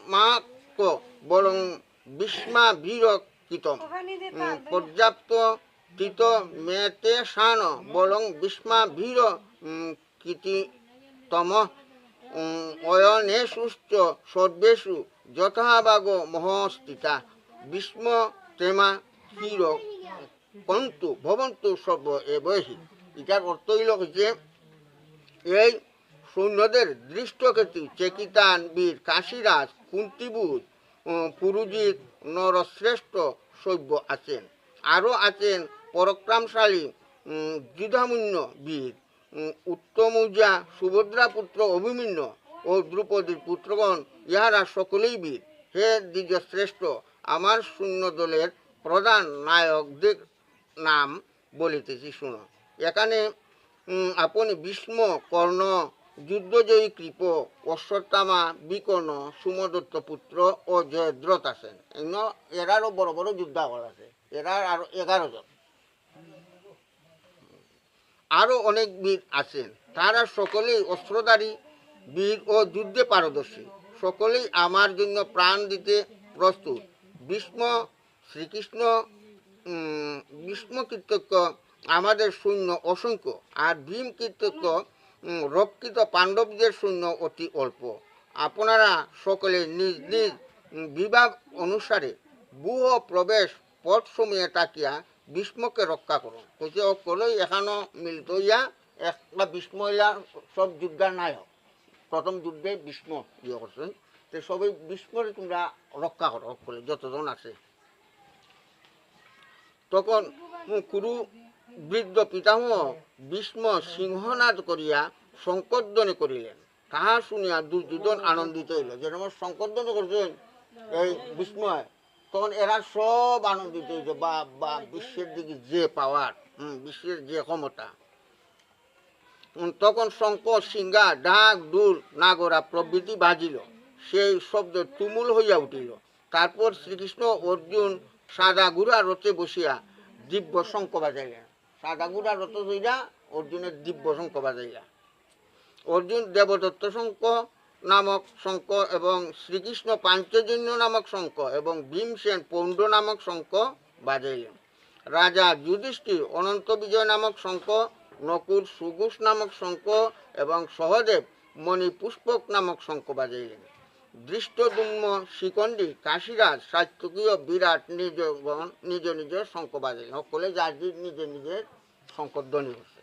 বিস্মাক বরং বিস্মাভিরকিতম পর্যাপ্ত তীত মেতে শান বরং বিস্মাভির কীতিতম অয়নেষুশ্চ সর্বেষু যথাভাগ মহস্থিতা বিস্ম তেমা ক্ষীর কন্তু ভবন্তু সর্ব এবহি। এটার অর্থ হইল যে এই সৈন্যদের দৃষ্টকেতু চেকিতান বীর কাশীরাজ কুন্তিবুধ পুরুজিৎ নরশ্রেষ্ঠ সৈন্য আছেন, আরও আছেন পরাক্রমশালী যুধামুন্য বীর উত্তমৌজা সুভদ্রাপুত্র অভিমন্যু ও দ্রৌপদীর পুত্রগণ, ইহারা সকলেই বীর। হে দ্বিজশ্রেষ্ঠ, আমার সৈন্যদলের প্রধান নায়কদের নাম বলিতেছি শুনো। এখানে আপনি ভীষ্ম, কর্ণ, যুদ্ধজয়ী কৃপ, অশ্বত্থামা, বিকর্ণ, সুমদত্ত পুত্র ও জয়দ্রথ আছেন। এরারও বড় বড় যোদ্ধাগণ আছে, এরার আরো 11 জন। আরও অনেক বীর আছেন, তারা সকলেই অস্ত্রধারী বীর ও যুদ্ধে পারদর্শী, সকলেই আমার জন্য প্রাণ দিতে প্রস্তুত। ভীষ্ম কীর্তক্য আমাদের সৈন্য অসংখ্য, আর ভীম কীর্তক্য রক্ষিত পাণ্ডবদের সৈন্য অতি অল্প। আপনারা সকলে নিজ নিজ বিভাগ অনুসারে বুহ প্রবেশ পথসমূহে তাকিয়া ভীষ্মকে রক্ষা করুন। বলছে সকলেই এখানো মিলিত হইয়া একটা ভীষ্ম হইয়া সব যুদ্ধার নায়ক, প্রথম যুদ্ধে ভীষ্ম ইয়ে করছেন, তো সবাই ভীষ্মরে তোমরা রক্ষা করো সকলে যতজন আছে। তখন কুরু বৃদ্ধ পিতামহ ভীষ্ম সিংহনাদ করিয়া শঙ্করধ্বনি করিলেন। তাহা শুনিয়া দুর্যোধন আনন্দিত হইল, যেরকম শঙ্করধ্বনি করছেন এই ভীষ্ম, তখন এরা সব আনন্দিত হয়েছে, বা বা বিশ্বের দিকে যে পাওয়ার, বিশ্বের যে ক্ষমতা। তখন শঙ্খ, সিংহা, ঢাক, ডুল, নাগরা প্রভৃতি বাজিল, সেই শব্দ তুমুল হইয়া উঠিল। তারপর শ্রীকৃষ্ণ অর্জুন সাদা ঘোড়া রথে বসিয়া দিব্য শঙ্খ বাজাইলেন। সাদা ঘোড়া রথ হইয়া অর্জুনের দিব্য শঙ্খ বাজাইলা। অর্জুন দেবদত্ত শঙ্খ নামক শঙ্খ এবং শ্রীকৃষ্ণ পাঞ্চজন্য নামক শঙ্খ এবং ভীমসেন পৌণ্ড নামক শঙ্খ বাজাইলেন। রাজা যুধিষ্ঠির অনন্ত বিজয় নামক শঙ্খ, নকুল সুঘোষ নামক শঙ্খ এবং সহদেব মণিপুষ্পক নামক শঙ্খ বাজাইলেন। দৃষ্টদ্যুম্ন, শিখণ্ডী, কাশীরাজ, সাত্যকীয়, বিরাট নিজগণ নিজ নিজ শঙ্খ বাজাইলেন। সকলে যার নিজের নিজের শঙ্করধ্বনি হচ্ছে।